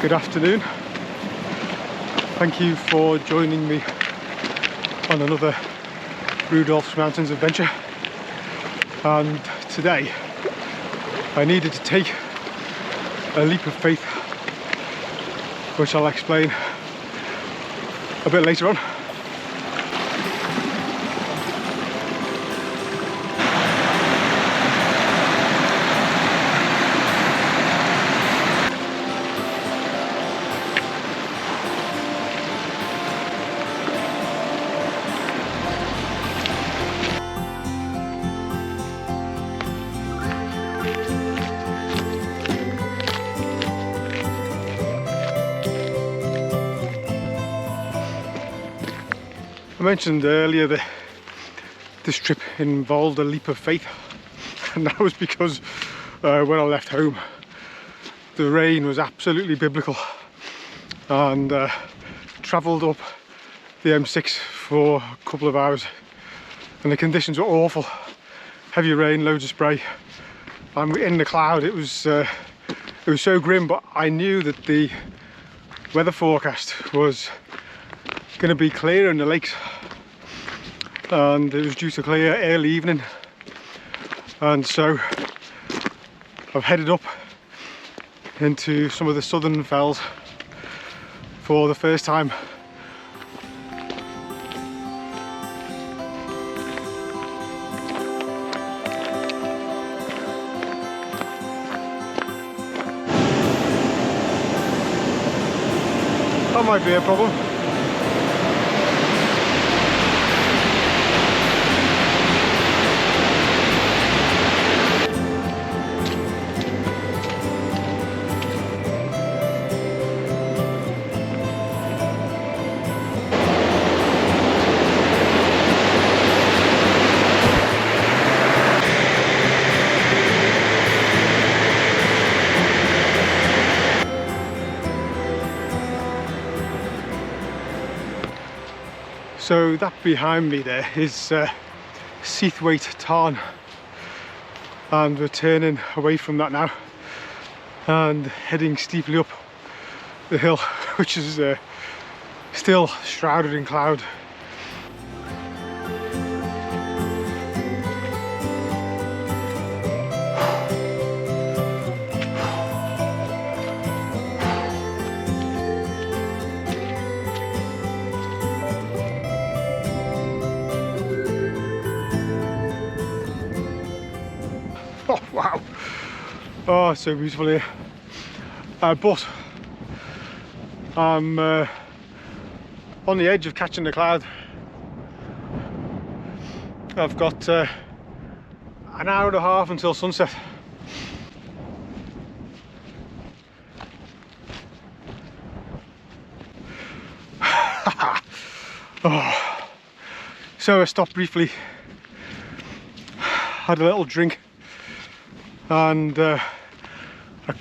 Good afternoon. Thank you for joining me on another Rudolph's Mountains adventure. And today I needed to take a leap of faith, which I'll explain a bit later on. I mentioned earlier that this trip involved a leap of faith, and that was because when I left home the rain was absolutely biblical, and travelled up the M6 for a couple of hours and the conditions were awful. Heavy rain, loads of spray, and in the cloud. It was so grim, but I knew that the weather forecast was going to be clear in the lakes, and it was due to clear early evening, and so I've headed up into some of the southern fells for the first time. That might be a problem. So that behind me there is Seathwaite Tarn, and we're turning away from that now and heading steeply up the hill, which is still shrouded in cloud. Oh wow, oh so beautiful here, but I'm on the edge of catching the cloud. I've got an hour and a half until sunset. Oh. So I stopped briefly, had a little drink and a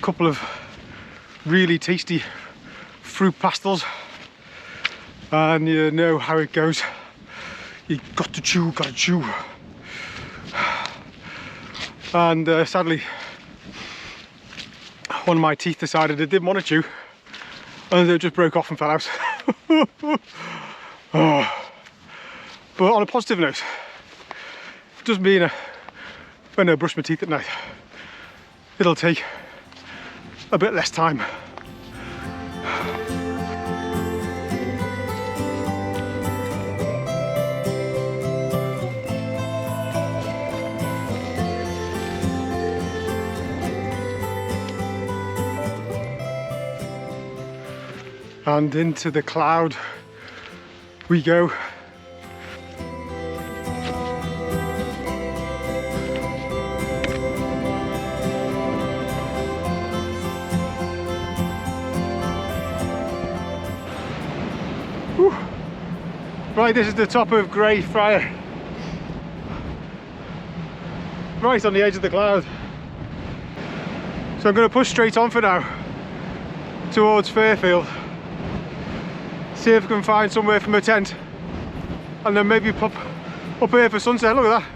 couple of really tasty fruit pastels, and you know how it goes. You got to chew, gotta chew. And sadly one of my teeth decided it didn't want to chew, and it just broke off and fell out. Oh. But on a positive note, it does mean when I brush my teeth at night, it'll take a bit less time. And into the cloud we go. Whew. Right, this is the top of Grey Friar, right on the edge of the cloud. So I'm going to push straight on for now towards Fairfield, see if I can find somewhere from a tent, and then maybe pop up here for sunset. Look at that.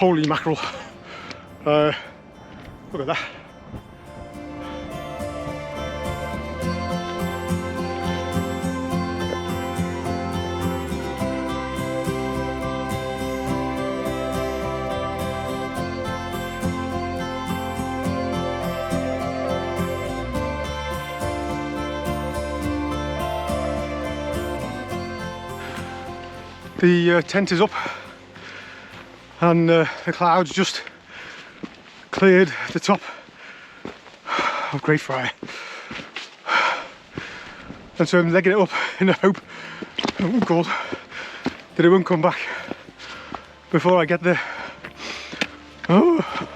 Holy mackerel. Look at that. The tent is up and the clouds just cleared the top of Grey Friar, and so I'm legging it up in the hope, oh God, that it won't come back before I get there. Oh.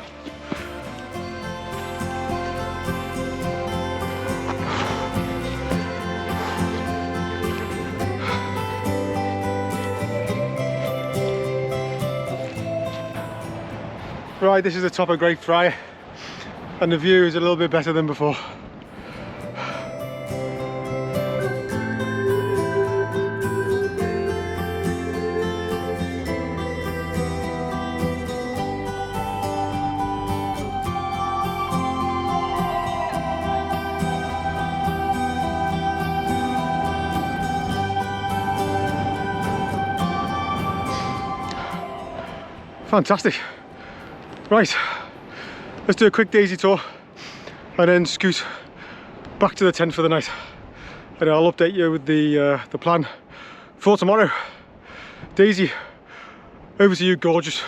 Right, this is the top of Grey Friar and the view is a little bit better than before. Fantastic. Right, let's do a quick daisy tour and then scoot back to the tent for the night, and I'll update you with the plan for tomorrow. Daisy, over to you, gorgeous.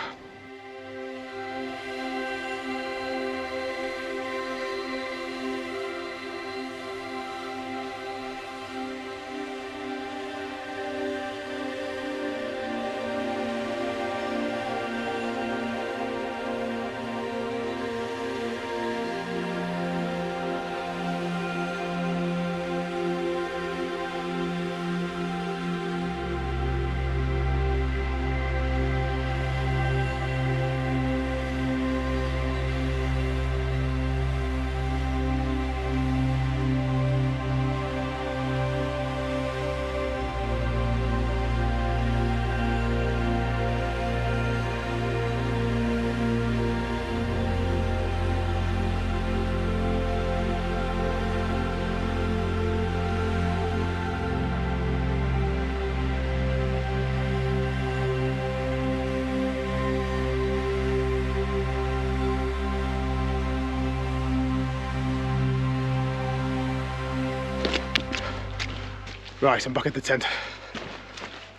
Right, I'm back at the tent.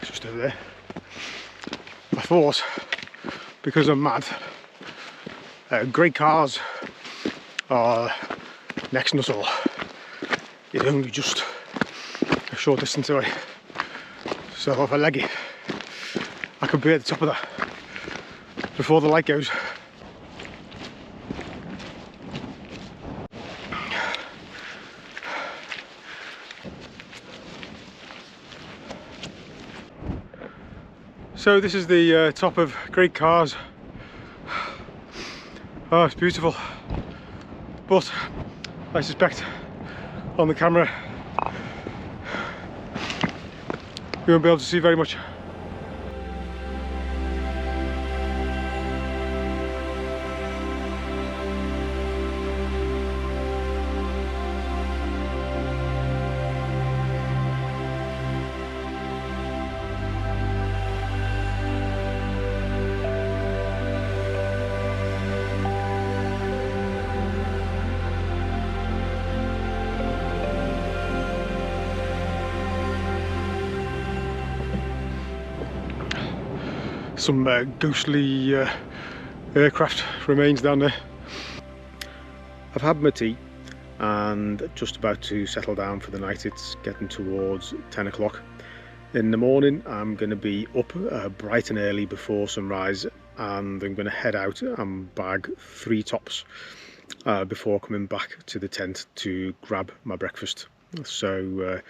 It's just over there. I thought, because I'm mad, grey cars are next to Nuttalls. It's only just a short distance away. So if I leg it, I could be at the top of that before the light goes. So this is the top of Great Cars. Oh, it's beautiful, but I suspect on the camera you won't be able to see very much. Some ghostly aircraft remains down there. I've had my tea and just about to settle down for the night. It's getting towards 10 o'clock. In the morning I'm going to be up bright and early before sunrise, and I'm going to head out and bag 3 tops before coming back to the tent to grab my breakfast. So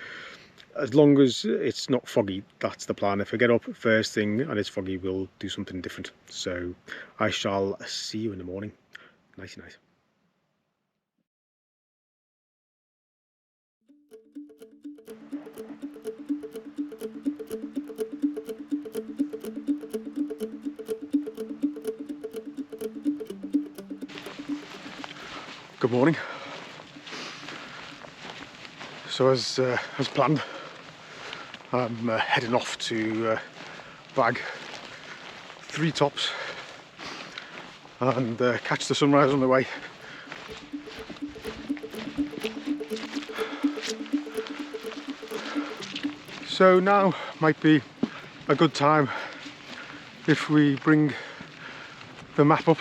as long as it's not foggy, that's the plan. If I get up first thing and it's foggy, we'll do something different. So I shall see you in the morning. Nighty night. Good morning. So as planned, I'm heading off to bag 3 tops and catch the sunrise on the way. So now might be a good time if we bring the map up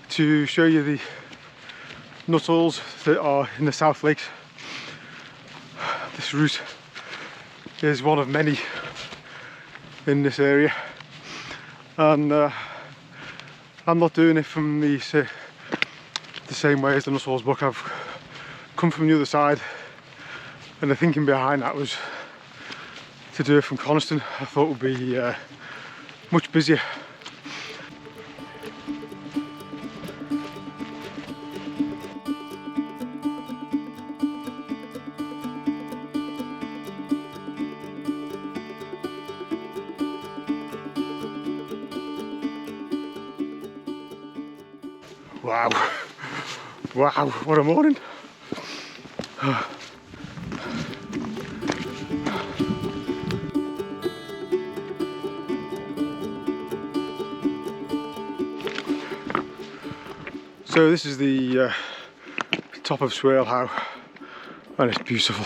to show you the Nuttalls that are in the South Lakes. This route is one of many in this area, and I'm not doing it from the same way as the Nuttalls book. I've come from the other side, and the thinking behind that was to do it from Coniston. I thought it would be much busier. Wow, wow, what a morning. So this is the top of Swirl, and it's beautiful.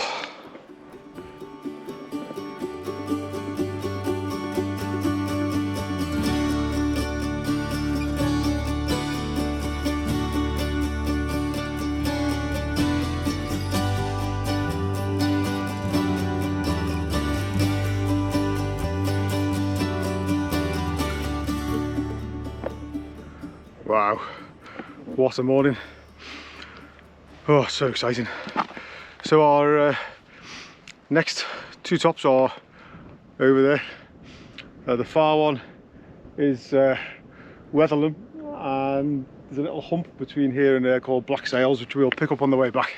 Wow, what a morning. Oh, so exciting. So our next 2 tops are over there. The far one is Wetherlam, and there's a little hump between here and there called Black Sails, which we'll pick up on the way back.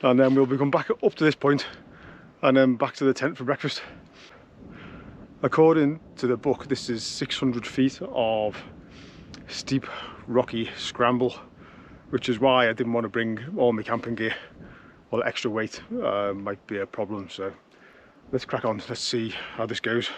And then we'll be going back up to this point and then back to the tent for breakfast. According to the book, this is 600 feet of steep rocky scramble, which is why I didn't want to bring all my camping gear. Well, extra weight might be a problem, so let's crack on. Let's see how this goes.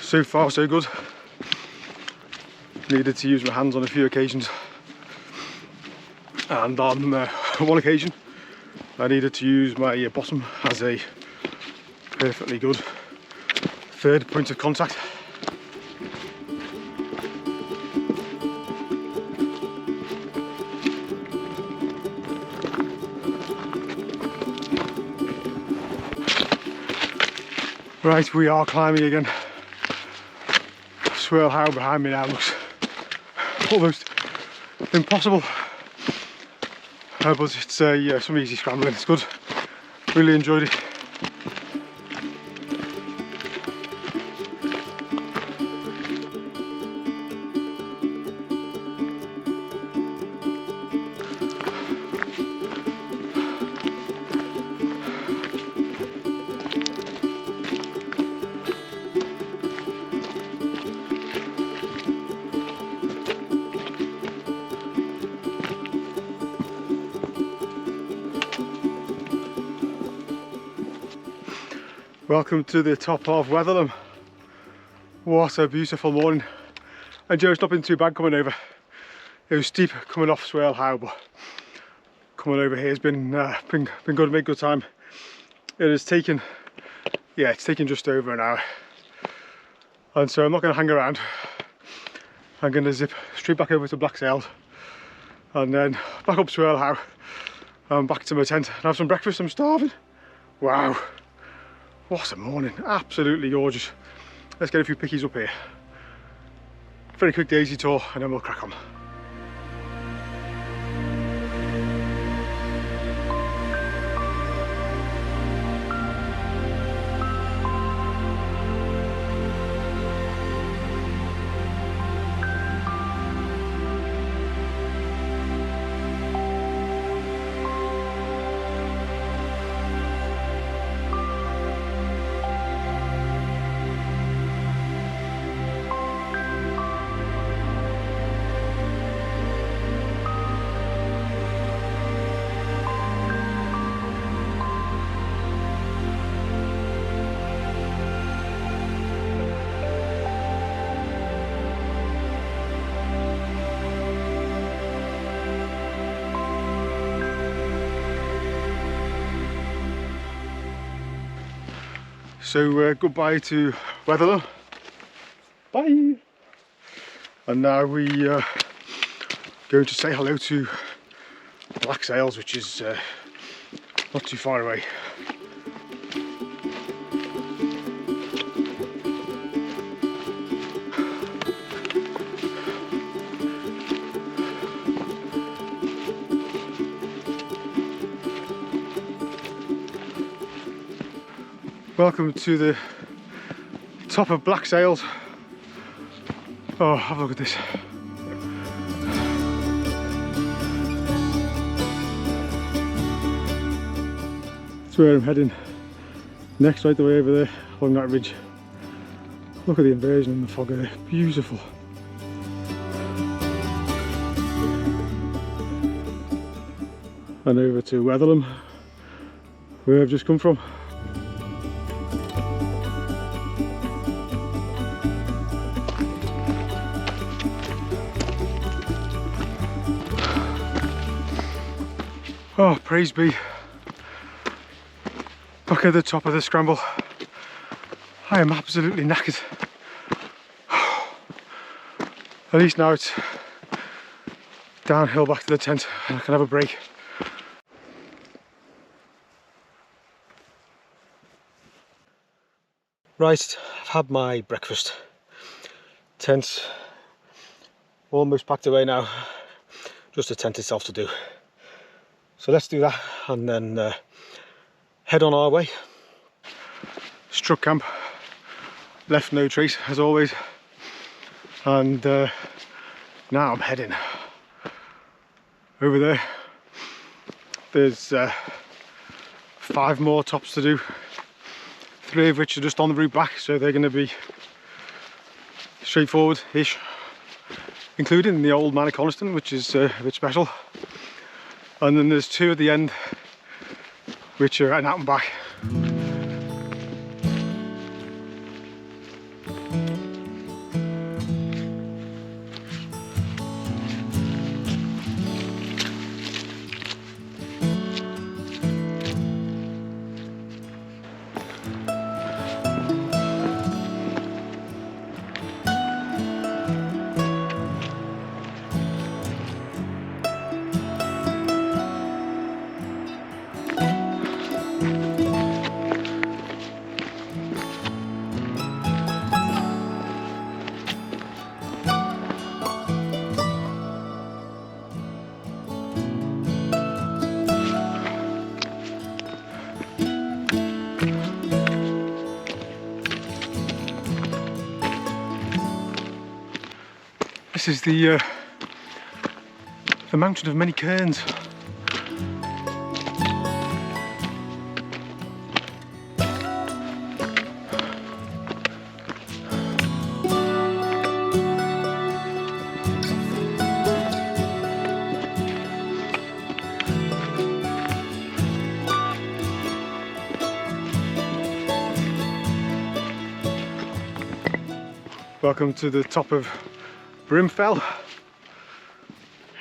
So far so good. Needed to use my hands on a few occasions, and on one occasion I needed to use my bottom as a perfectly good third point of contact. Right, we are climbing again. Swirl how behind me now looks almost impossible, but it's some easy scrambling. It's good, really enjoyed it. Welcome to the top of Wetherlam. What a beautiful morning. And Joe's not been too bad coming over. It was steep coming off Swirl How, but coming over here has been good, made good time. It has taken, yeah, it's taken just over an hour. And so I'm not going to hang around. I'm going to zip straight back over to Black Sails and then back up Swirl How and back to my tent and have some breakfast. I'm starving. Wow. What a morning, absolutely gorgeous. Let's get a few pickies up here. Very quick daisy tour and then we'll crack on. So goodbye to Wetherlam. Bye. And now we going to say hello to Black Sails, which is not too far away. Welcome to the top of Black Sails. Oh, have a look at this. That's where I'm heading next, right the way over there along that ridge. Look at the inversion and the fog there, beautiful. And over to Wetherlam, where I've just come from. Oh, praise be. Back at the top of the scramble. I am absolutely knackered. At least now it's downhill back to the tent and I can have a break. Right, I've had my breakfast. Tent's almost packed away now. Just the tent itself to do. So let's do that and then head on our way. Struck camp, left no trace as always, and now I'm heading over there. There's 5 more tops to do, 3 of which are just on the route back, so they're going to be straightforward-ish, including the Old Man of Coniston, which is a bit special. And then there's 2 at the end, which are out and back. This is the mountain of many cairns. Welcome to the top of Brim Fell.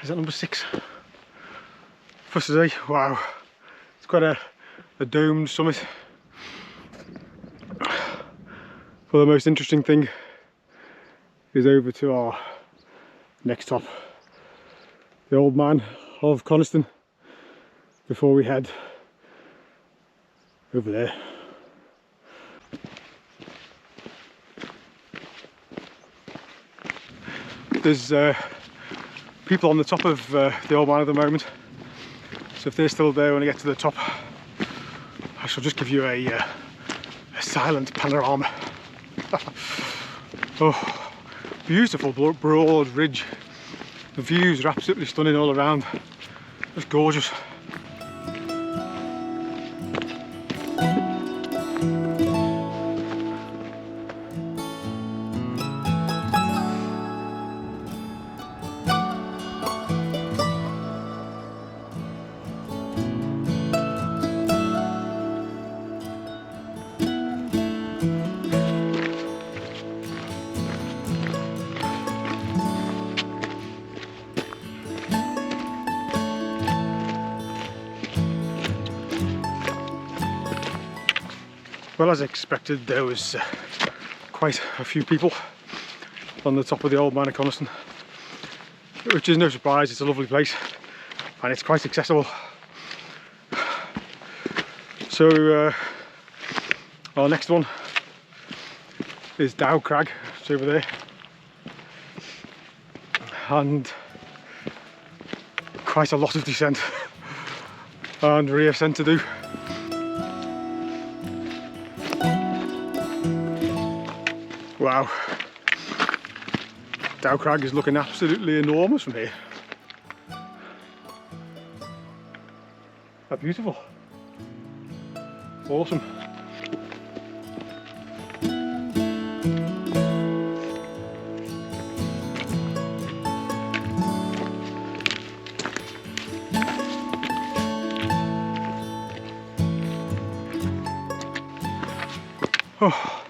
Is that number 6 for today? Wow, it's quite a domed summit. But the most interesting thing is over to our next top, the Old Man of Coniston, before we head over there. There's people on the top of the Old Man at the moment, so if they're still there when I get to the top, I shall just give you a silent panorama. Oh, beautiful broad ridge. The views are absolutely stunning all around, just gorgeous. Well, as expected, there was quite a few people on the top of the Old Man of Coniston, which is no surprise. It's a lovely place and it's quite accessible. So our next one is Dow Crag. It's over there, and quite a lot of descent and reascent to do. Wow, Dow Crag is looking absolutely enormous from here. How beautiful. Awesome. Oh,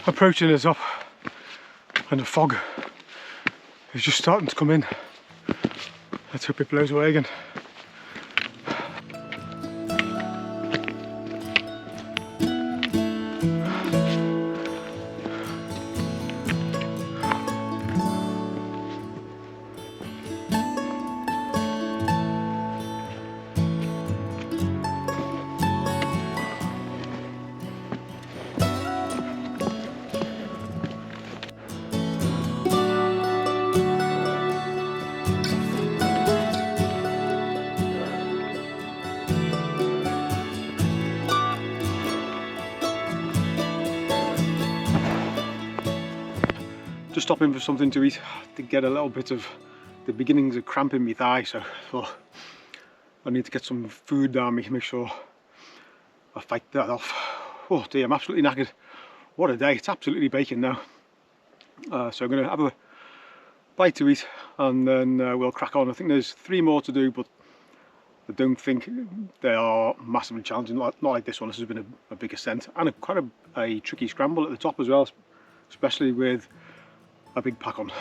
approaching the top, and the fog is just starting to come in. Let's hope it blows away again. Just stopping for something to eat to get a little bit of the beginnings of cramp in my thigh, so I need to get some food down me, make sure I fight that off. Oh dear, I'm absolutely knackered. What a day, it's absolutely baking now. So I'm going to have a bite to eat and then we'll crack on. I think there's 3 more to do, but I don't think they are massively challenging, not like this one. This has been a big ascent and quite a tricky scramble at the top as well, especially with a big pack on.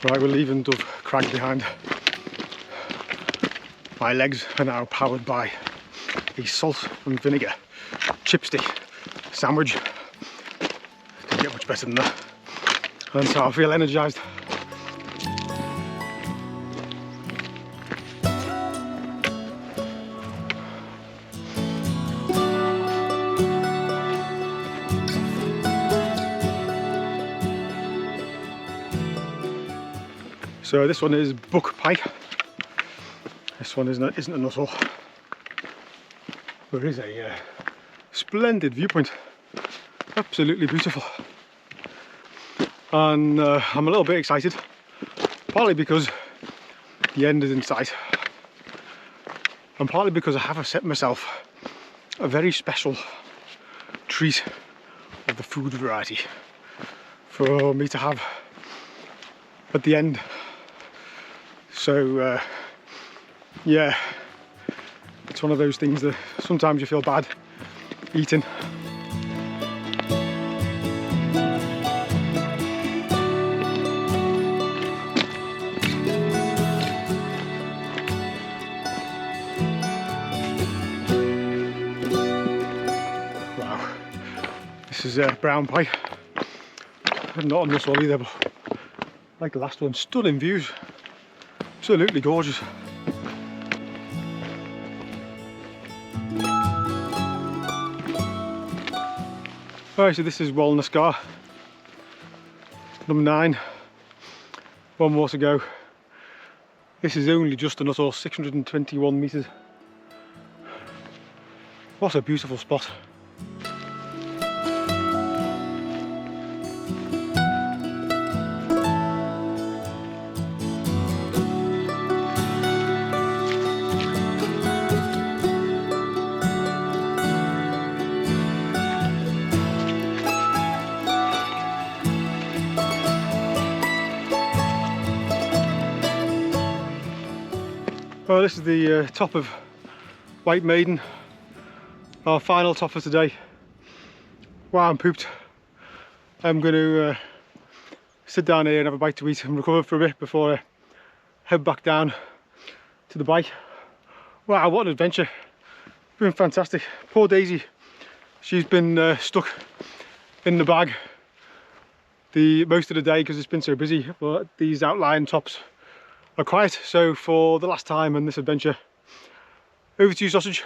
Right, we're leaving Dow Crag behind. My legs are now powered by a salt and vinegar chipstick sandwich. Didn't get much better than that. And so I feel energised. So this one is buck pike. This one isn't a Nuttall. There is a splendid viewpoint, absolutely beautiful, and I'm a little bit excited, partly because the end is in sight, and partly because I have set myself a very special treat of the food variety for me to have at the end. So yeah, it's one of those things that sometimes you feel bad eating. Wow, this is brown pie. Not on this one either, but like the last one, stunning views. Absolutely gorgeous. Alright, so this is Walna Scar, number 9. One more to go. This is only just a Nuttall, 621 metres. What a beautiful spot. Well, this is the top of Maiden, our final top for today. Wow, I'm pooped. I'm going to sit down here and have a bite to eat and recover for a bit before I head back down to the bike. Wow, what an adventure. Been fantastic. Poor Daisy, she's been stuck in the bag most of the day because it's been so busy, but these outlying tops are quiet. So for the last time in this adventure, over to you, Sausage.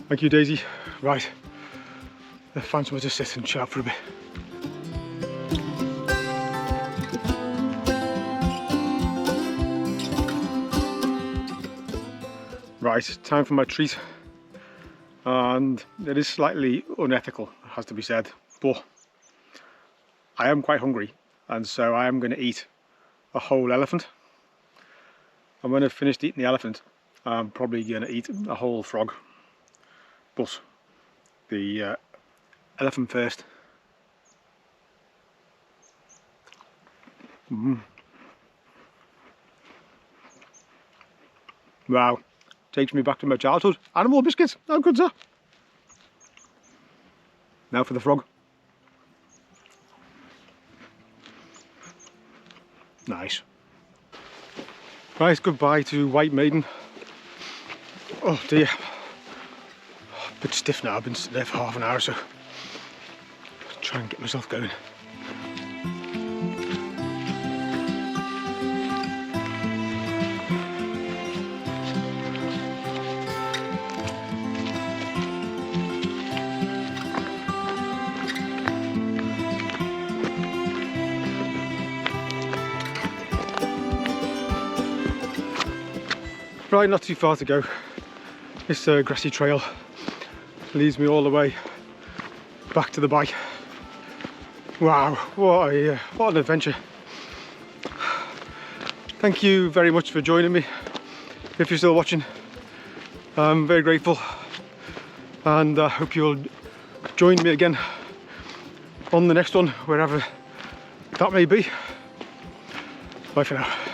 Thank you, Daisy. Right, let's find somewhere to sit and chat for a bit. Right, time for my treat. And it is slightly unethical, it has to be said, but I am quite hungry, and so I am going to eat a whole elephant. And when I've finished eating the elephant, I'm probably going to eat a whole frog. But the elephant first. Wow, takes me back to my childhood. Animal biscuits, how good's that? Now for the frog. Nice. Right, goodbye to White Maiden. Oh dear. A bit stiff now, I've been sitting there for half an hour, so try and get myself going. Right, not too far to go. This grassy trail leads me all the way back to the bike. Wow, what an adventure. Thank you very much for joining me. If you're still watching, I'm very grateful, and I hope you'll join me again on the next one, wherever that may be. Bye for now.